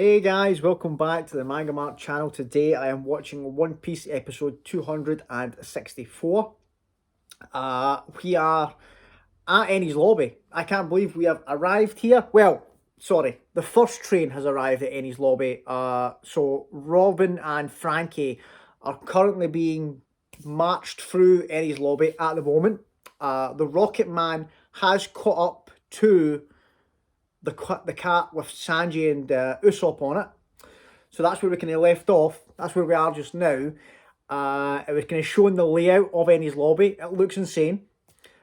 Hey guys, welcome back to the MangaMark channel. Today I am watching One Piece episode 264. We are at Enies Lobby. I can't believe we have arrived here. Well, sorry, the first train has arrived at Enies Lobby. So Robin and Frankie are currently being marched through Enies Lobby at the moment. The Rocketman has caught up to the cat with Sanji and Usopp on it. So that's where we kind of left off. That's where we are just now. It was kind of showing the layout of Enies Lobby. It looks insane,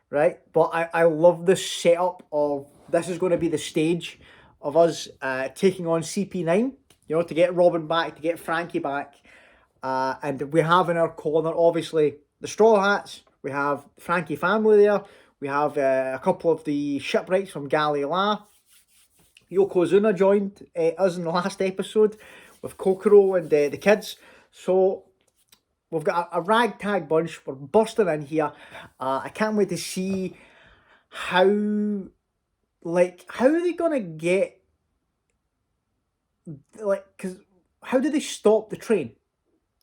right? But I love the setup of this is going to be the stage of us taking on CP9, you know, to get Robin back, to get Frankie back. And we have in our corner, obviously, the Straw Hats. We have Frankie family there. We have a couple of the shipwrights from Galila. Yokozuna joined us in the last episode with Kokoro and the kids. So we've got a ragtag bunch. We're bursting in here. I can't wait to see how are they gonna get, because how do they stop the train?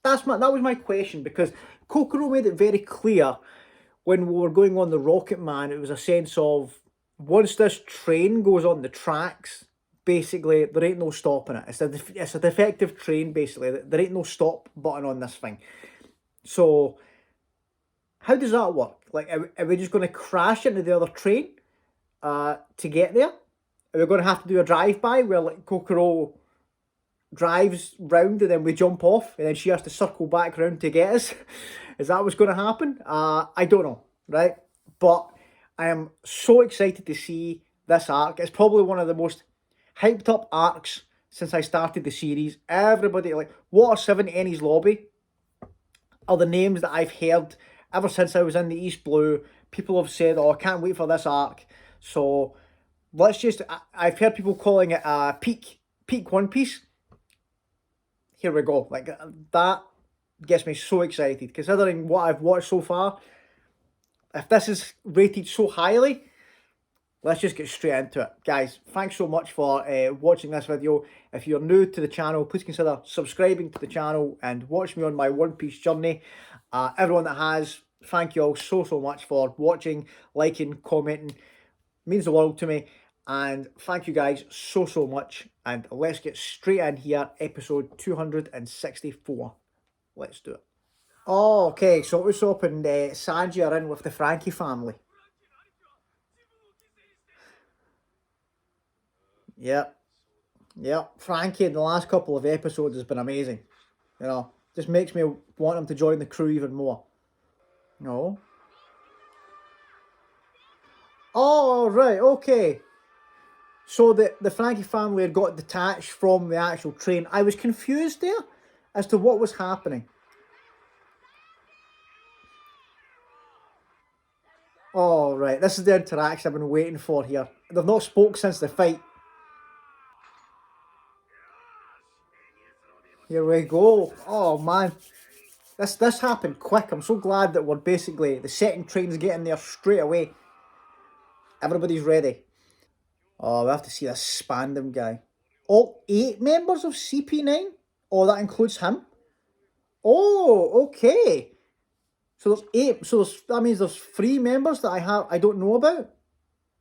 That was my question, because Kokoro made it very clear when we were going on the Rocketman. It was a sense of, once this train goes on the tracks, basically there ain't no stopping it. It's a defective train, basically. There ain't no stop button on this thing. So how does that work? Like, are we just going to crash into the other train to get there? Are we going to have to do a drive-by where, like, Kokoro drives round and then we jump off and then she has to circle back round to get us? Is that what's going to happen? I don't know, right? But I am so excited to see this arc. It's probably one of the most hyped up arcs since I started the series. Everybody, like, Water 7, Enies Lobby are the names that I've heard ever since I was in the East Blue. People have said, oh, I can't wait for this arc. So I've heard people calling it peak One Piece. Here we go. Like, that gets me so excited, considering what I've watched so far. If this is rated so highly, let's just get straight into it. Guys, thanks so much for watching this video. If you're new to the channel, please consider subscribing to the channel and watch me on my One Piece journey. Everyone that has, thank you all so much for watching, liking, commenting. It means the world to me. And thank you guys so much. And let's get straight in here. Episode 264. Let's do it. Oh, okay. So Usopp and Sanji are in with the Frankie family. Yep. Frankie in the last couple of episodes has been amazing. You know, just makes me want him to join the crew even more. No. Oh, right. Okay. So the Frankie family had got detached from the actual train. I was confused there as to what was happening. Oh, right. This is the interaction I've been waiting for here. They've not spoke since the fight. Here we go. Oh, man. This happened quick. I'm so glad that we're basically, the second train's getting there straight away. Everybody's ready. Oh, we have to see this Spandam guy. All 8 members of CP9? Oh, that includes him? Oh, okay. So there's 8. So that means there's 3 members that I don't know about.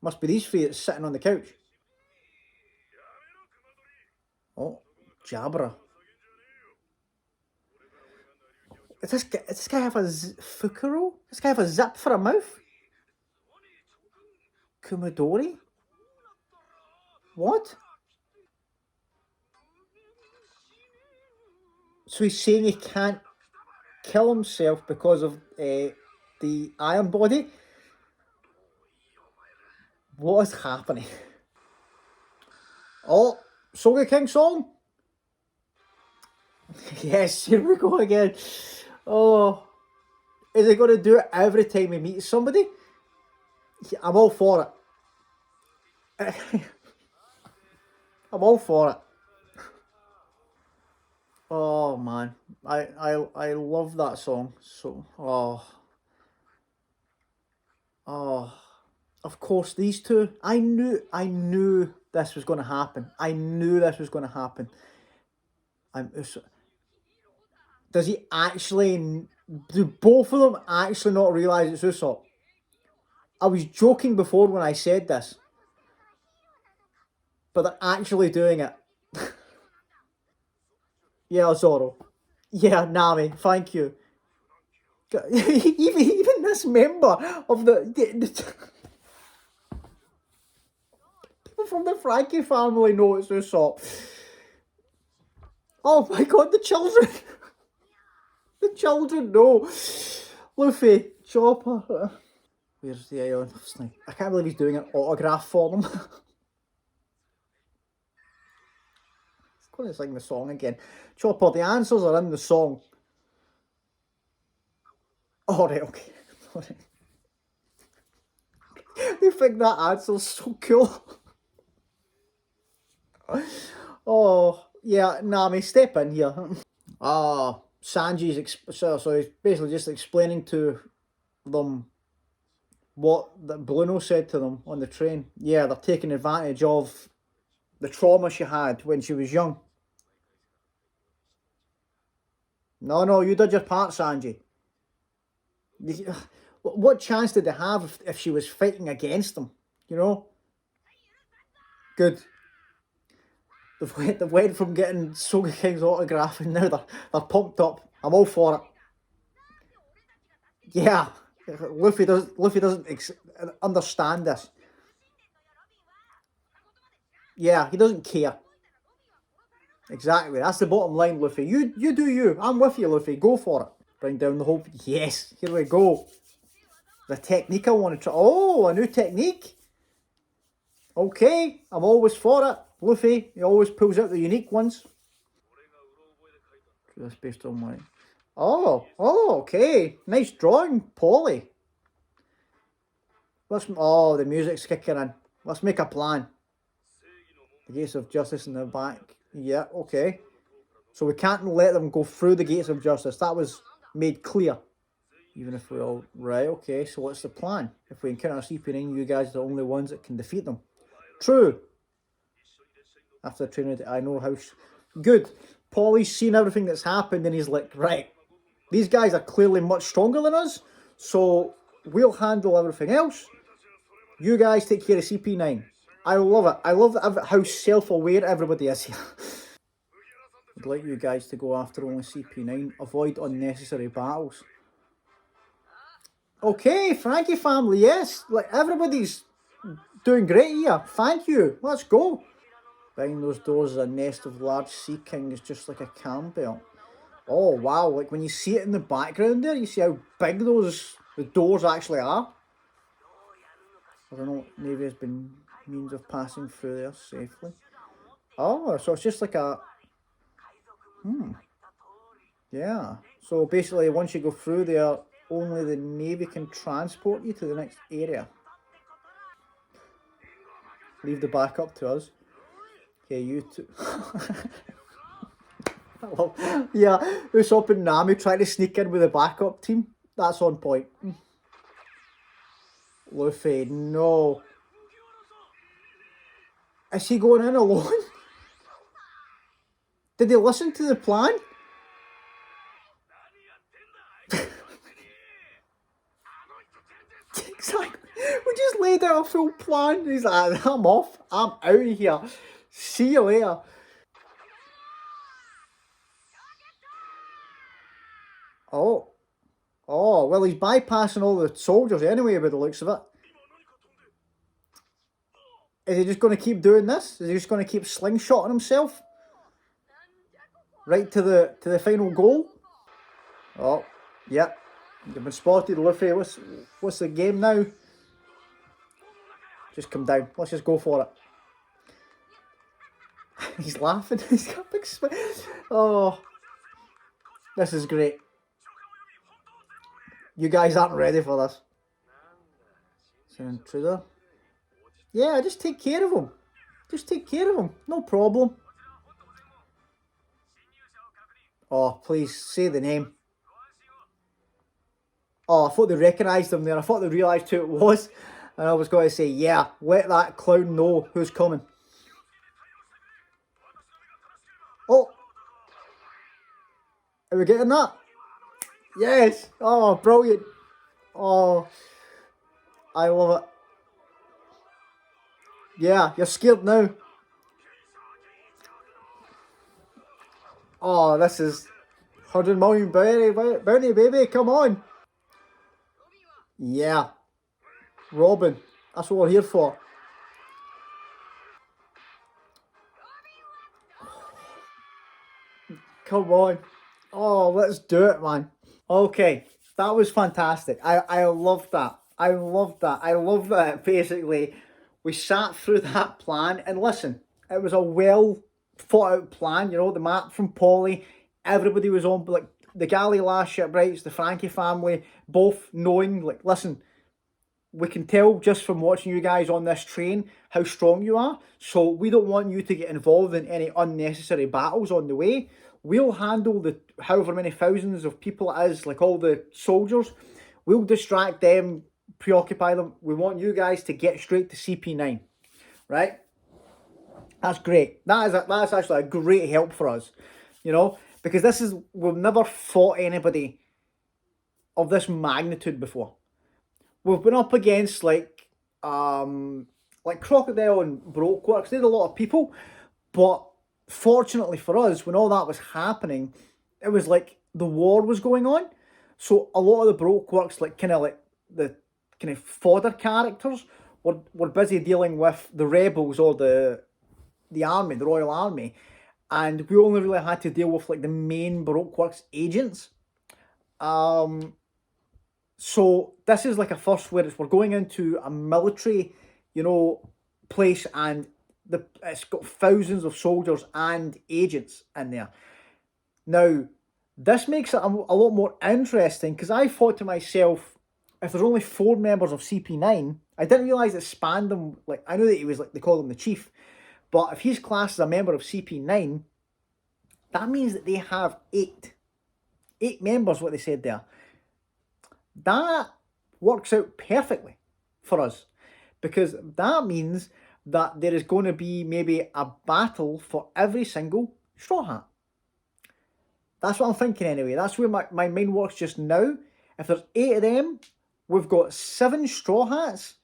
Must be these 3 that's sitting on the couch. Oh, Jabra. Does this guy have a Fukuro? Does this guy have a zip for a mouth? Kumadori? What? So he's saying he can't kill himself because of the iron body? What is happening? Oh, Sogeking song? Yes, here we go again. Oh, is he going to do it every time he meets somebody? I'm all for it. I'm all for it. Oh man, I love that song. So oh, of course these two. I knew this was going to happen. I knew this was going to happen. Does he actually... Do both of them actually not realise it's Usopp? I was joking before when I said this. But they're actually doing it. Yeah, Zoro. Yeah, Nami, thank you. even this member of the people from the Frankie family know it's Usopp. Oh my god, the children! The children know. Luffy, Chopper. Where's the I can't believe he's doing an autograph for them. He's going to sing the song again. Chopper, the answers are in the song. Oh, right, okay. Sorry. They think that answer's so cool. Oh, yeah, Nami, step in here. Sanji's so he's basically just explaining to them what that Bruno said to them on the train. Yeah, they're taking advantage of the trauma she had when she was young. No, you did your part, Sanji. What chance did they have if she was fighting against them? You know? Good. They've went from getting Sogeking's autograph and now they're pumped up. I'm all for it. Yeah. Luffy doesn't understand this. Yeah, he doesn't care. Exactly. That's the bottom line, Luffy. You do you. I'm with you, Luffy. Go for it. Bring down the whole... Yes, here we go. The technique I want to try. Oh, a new technique. Okay, I'm always for it. Luffy, he always pulls out the unique ones. That's based on my... Oh, okay. Nice drawing, Polly. Oh, the music's kicking in. Let's make a plan. The gates of justice in the back. Yeah, okay. So we can't let them go through the gates of justice. That was made clear. Even if we all... Right, okay. So what's the plan? If we encounter CP9, you guys are the only ones that can defeat them. True. After the training, I know how... Good. Polly's seen everything that's happened and he's like, right, these guys are clearly much stronger than us, so we'll handle everything else. You guys take care of CP9. I love it. I love how self-aware everybody is here. I'd like you guys to go after only CP9. Avoid unnecessary battles. Okay, Frankie family, yes. Like, everybody's doing great here. Thank you. Let's go. Behind those doors is a nest of large sea kings, just like a cam belt. Oh, wow. Like, when you see it in the background there, you see how big the doors actually are. I don't know, Navy has been means of passing through there safely. Oh, so it's just like a... Yeah. So basically, once you go through there, only the Navy can transport you to the next area. Leave the back up to us. Okay, you two. Yeah, Usopp and Nami trying to sneak in with the backup team. That's on point. Luffy, no. Is he going in alone? Did they listen to the plan? Exactly. We just laid out a full plan. He's like, I'm off. I'm out of here. See you later. Oh, well, he's bypassing all the soldiers anyway, by the looks of it. Is he just going to keep doing this? Is he just going to keep slingshotting himself? Right to the final goal? Oh, yep. You've been spotted, Luffy. What's the game now? Just come down. Let's just go for it. He's laughing. He's got a big smile. Oh, this is great. You guys aren't ready for this. It's an intruder. Yeah, just take care of him. Just take care of him. No problem. Oh, please, say the name. Oh, I thought they recognised him there. I thought they realised who it was. And I was going to say, yeah, let that clown know who's coming. Oh, are we getting that? Yes. Oh, brilliant. Oh, I love it. Yeah, you're scared now. Oh, this is 100 million bounty, baby. Come on. Yeah, Robin. That's what we're here for. Come on. Oh, let's do it, man. Okay, that was fantastic. I love that. I love that. I love that. Basically, we sat through that plan, and listen, it was a well thought out plan. You know, the map from Polly, everybody was on, like the Galley last shipwrights, the Frankie family, both knowing, like, listen, we can tell just from watching you guys on this train how strong you are. So we don't want you to get involved in any unnecessary battles on the way. We'll handle the however many thousands of people it is, like all the soldiers. We'll distract them, preoccupy them. We want you guys to get straight to CP9, right? That's great. That's actually a great help for us, you know, because we've never fought anybody of this magnitude before. We've been up against like Crocodile and Brokeworks. They had a lot of people, but fortunately for us, when all that was happening, it was like the war was going on. So a lot of the Brokeworks, like the kind of fodder characters, were busy dealing with the rebels or the army, the Royal Army, and we only really had to deal with like the main Brokeworks agents. Um, so this is like a first where we're going into a military, you know, place, and it's got thousands of soldiers and agents in there. Now, this makes it a lot more interesting because I thought to myself, if there's only 4 members of CP9, I didn't realise it spanned them. Like, I knew that he was, like, they call him the chief, but if he's classed as a member of CP9, that means that they have eight members. What they said there, that works out perfectly for us, because that means that there is going to be maybe a battle for every single straw hat. That's what I'm thinking anyway. That's where my mind works just now. If there's 8 of them, we've got 7 straw hats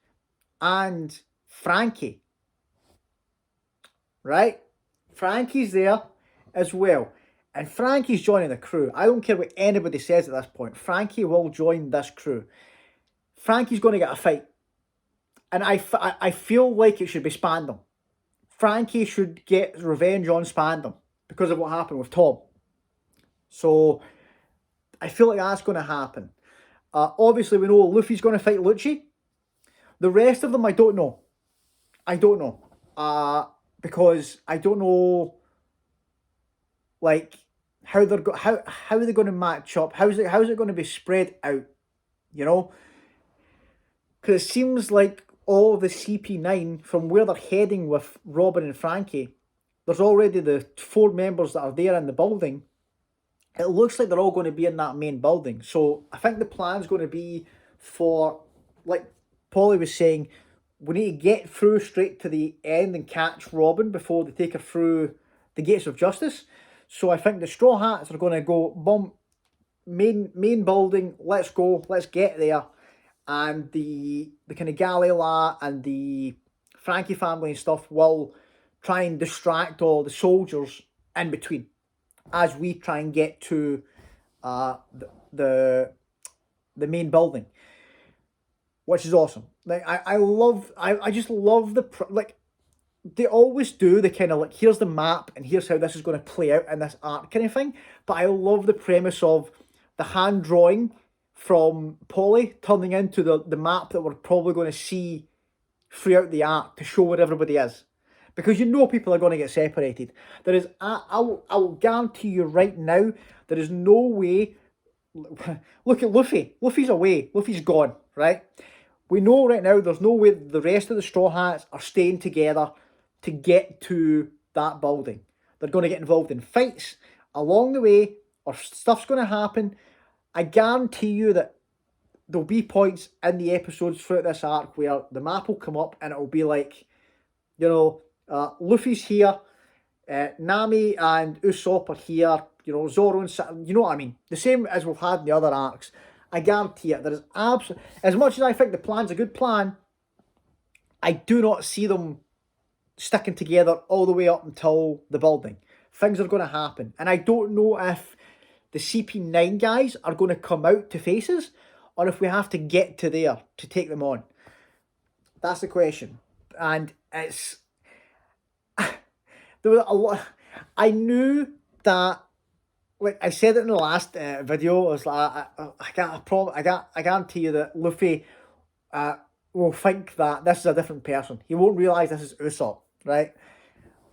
and Frankie. Right? Frankie's there as well. And Frankie's joining the crew. I don't care what anybody says at this point. Frankie will join this crew. Frankie's going to get a fight. And I feel like it should be Spandam. Frankie should get revenge on Spandam because of what happened with Tom. So I feel like that's going to happen. Obviously, we know Luffy's going to fight Lucci. The rest of them, I don't know. Because I don't know, like, how they're how are they going to match up? How's it going to be spread out? You know, because it seems like all the CP9 from where they're heading with Robin and Frankie, there's already the 4 members that are there in the building. It looks like they're all going to be in that main building. So I think the plan's going to be for, like Polly was saying, we need to get through straight to the end and catch Robin before they take her through the gates of justice. So I think the Straw Hats are going to go, boom, main building, let's go, let's get there. And the kind of Galila and the Frankie family and stuff will try and distract all the soldiers in between as we try and get to the main building, which is awesome. Like I just love like they always do the kind of like, here's the map and here's how this is going to play out in this arc kind of thing. But I love the premise of the hand drawing from Polly turning into the map that we're probably going to see throughout the arc to show where everybody is. Because you know people are going to get separated. There is, I will guarantee you right now, there is no way. Look at Luffy. Luffy's away. Luffy's gone, right? We know right now there's no way the rest of the Straw Hats are staying together to get to that building. They're going to get involved in fights along the way, or stuff's going to happen. I guarantee you that there'll be points in the episodes throughout this arc where the map will come up and it'll be like, you know, Luffy's here, Nami and Usopp are here. You know, Zoro and you know what I mean. The same as we've had in the other arcs. I guarantee it. There is absolutely, as much as I think the plan's a good plan, I do not see them sticking together all the way up until the building. Things are going to happen, and I don't know if the CP9 guys are going to come out to faces, or if we have to get to there to take them on. That's the question, and it's there was a lot. I knew that, like I said it in the last video. I was like, I guarantee you that Luffy will think that this is a different person. He won't realize this is Usopp, right?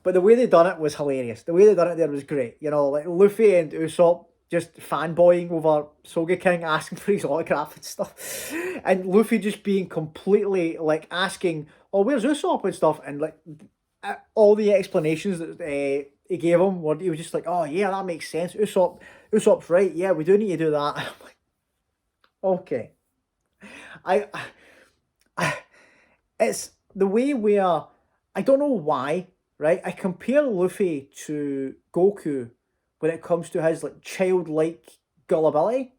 But the way they done it was hilarious. The way they done it there was great. You know, like Luffy and Usopp just fanboying over Sogeking, asking for his autograph and stuff, and Luffy just being completely like asking, "Oh, where's Usopp?" and stuff, and like all the explanations that he gave him, where he was just like, "Oh yeah, that makes sense. Usopp's right. Yeah, we do need to do that." I'm like, okay, I, it's the way where I don't know why, right? I compare Luffy to Goku when it comes to his like childlike gullibility,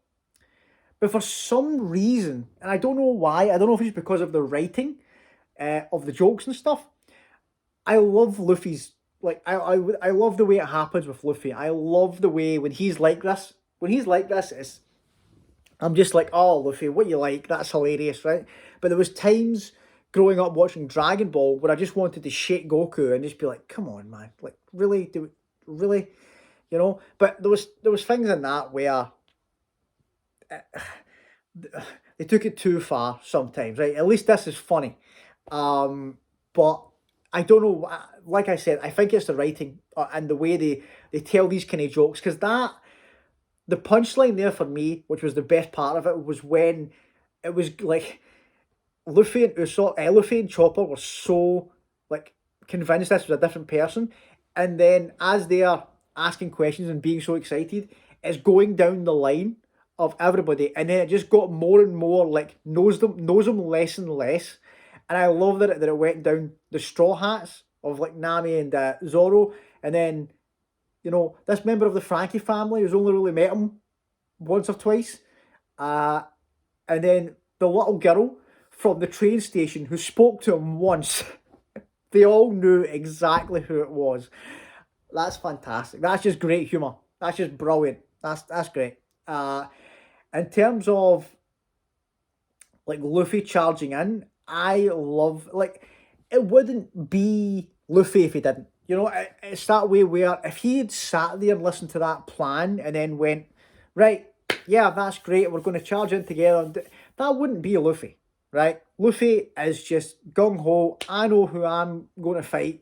but for some reason, and I don't know why, I don't know if it's because of the writing of the jokes and stuff. I love Luffy's like I love the way it happens with Luffy. I love the way when he's like this. When he's like this, it's I'm just like, oh Luffy, what you like? That's hilarious, right? But there was times growing up watching Dragon Ball where I just wanted to shake Goku and just be like, come on, man, like really, do really, you know? But there was things in that where they took it too far sometimes, right? At least this is funny. But I don't know. Like I said, I think it's the writing and the way they tell these kind of jokes. Because the punchline there for me, which was the best part of it, was when it was like Luffy and Chopper were so like convinced this was a different person, and then as they are asking questions and being so excited, it's going down the line of everybody, and then it just got more and more like knows them less and less, and I love that it went down the Straw Hats of like Nami and Zoro, and then you know this member of the Frankie family who's only really met him once or twice, uh, and then the little girl from the train station who spoke to him once. They all knew exactly who it was. That's fantastic. That's just great humor. That's just brilliant. That's great. In terms of like Luffy charging in, I love like it wouldn't be Luffy if he didn't. You know, it's that way where if he had sat there and listened to that plan and then went, right, yeah, that's great, we're going to charge in together, that wouldn't be Luffy, right? Luffy is just gung ho. I know who I'm going to fight.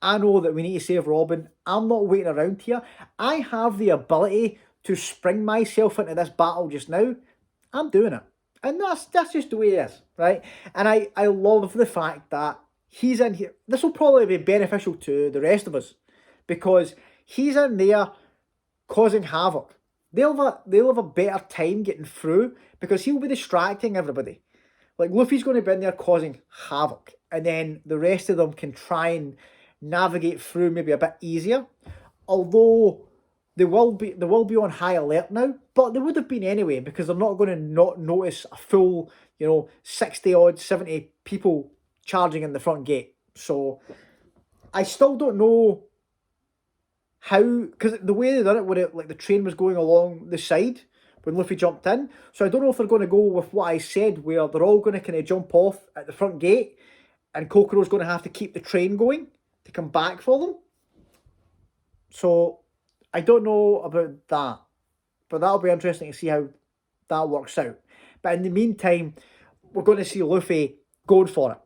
I know that we need to save Robin. I'm not waiting around here. I have the ability to spring myself into this battle just now. I'm doing it. And that's just the way it is, right? And I love the fact that he's in here. This will probably be beneficial to the rest of us because he's in there causing havoc. They'll have a better time getting through because he'll be distracting everybody. Like Luffy's going to be in there causing havoc, and then the rest of them can try and navigate through maybe a bit easier. Although they will be on high alert now, but they would have been anyway because they're not going to not notice a full 60 odd 70 people charging in the front gate. So I still don't know how, because the way they done it, when it like the train was going along the side when Luffy jumped in. So I don't know if they're going to go with what I said, where they're all going to kind of jump off at the front gate, and Kokoro's going to have to keep the train going to come back for them. So I don't know about that, but that'll be interesting to see how that works out. But in the meantime, we're going to see Luffy going for it.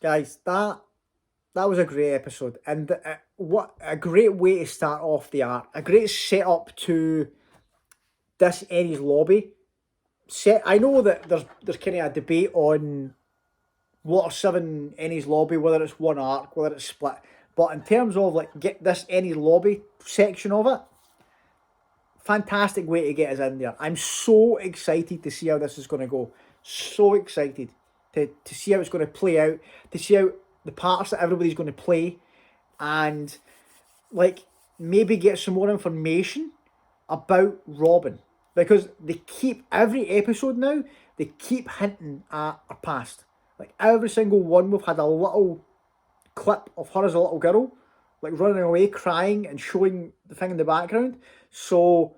Guys, that was a great episode, and what a great way to start off the arc. A great setup to this Enies Lobby set. I know that there's kind of a debate on Water 7 Enies Lobby, whether it's one arc, whether it's split. But in terms of like get this Enies Lobby section of it, fantastic way to get us in there. I'm so excited to see how this is going to go. So excited to see how it's going to play out, to see how the parts that everybody's going to play and like maybe get some more information about Robin, because they keep every episode now, they keep hinting at her past. Like every single one, we've had a little clip of her as a little girl, like running away, crying, and showing the thing in the background. So,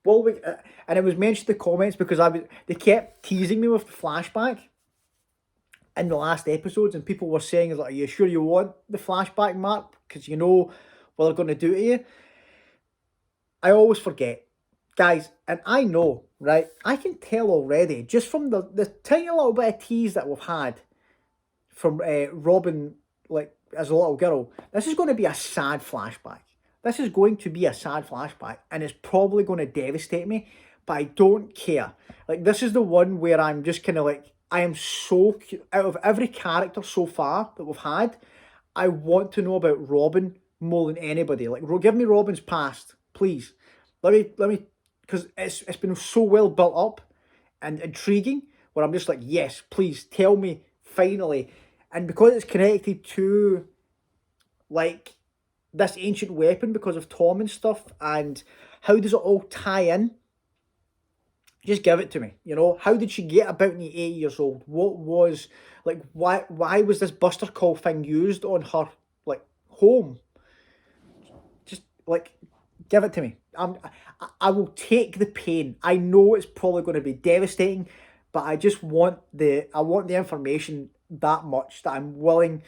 well, and it was mentioned in the comments because they kept teasing me with the flashback in the last episodes, and people were saying, like, "Are you sure you want the flashback, Mark? Because you know what they're going to do to you." I always forget, guys, and I know, right? I can tell already just from the tiny little bit of tease that we've had from Robin, like as a little girl. This is going to be a sad flashback. This is going to be a sad flashback, and it's probably going to devastate me. But I don't care. Like this is the one where I'm just kind of like I am so out of every character so far that we've had. I want to know about Robin more than anybody. Like, give me Robin's past, please. Let me, because it's been so well built up and intriguing. Where I'm just like, yes, please tell me finally. And because it's connected to like this ancient weapon because of Tom and stuff, and how does it all tie in? Just give it to me. You know, how did she get about 8 years old? What was like? Why was this Buster Call thing used on her like home? Just like give it to me. I will take the pain. I know it's probably going to be devastating, but I just want the information that much that I'm willing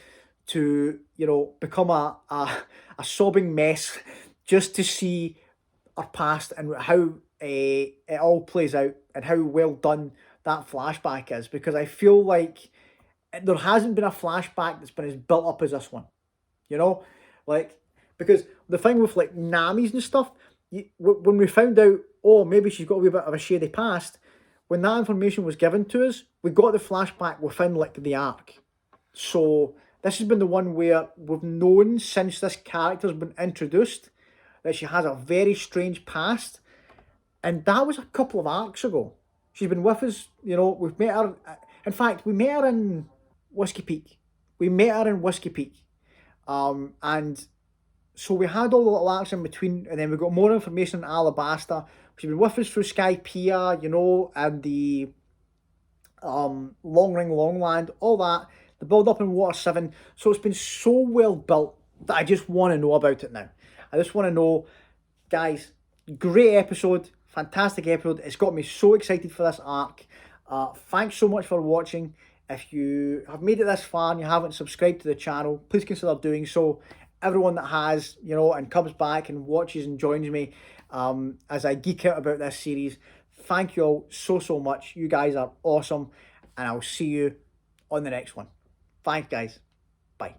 to, you know, become a sobbing mess just to see our past and how it all plays out and how well done that flashback is, because I feel like there hasn't been a flashback that's been as built up as this one, you know, like because the thing with like Nami's and stuff, when we found out, oh, maybe she's got a wee bit of a shady past, when that information was given to us, we got the flashback within like the arc. So this has been the one where we've known since this character's been introduced that she has a very strange past, and that was a couple of arcs ago. She's been with us, you know, we've met her. In fact, we met her in Whiskey Peak. We met her in Whiskey Peak. And so we had all the little arcs in between, and then we got more information on Alabasta. She's been with us through Skypiea, you know, and the Long Ring Longland, all that, the build up in Water 7. So it's been so well built that I just want to know about it now. I just want to know, guys, great episode, fantastic episode. It's got me so excited for this arc. Thanks so much for watching. If you have made it this far and you haven't subscribed to the channel, please consider doing so. Everyone that has, you know, and comes back and watches and joins me as I geek out about this series, thank you all so much. You guys are awesome, and I'll see you on the next one. Thanks, guys. Bye.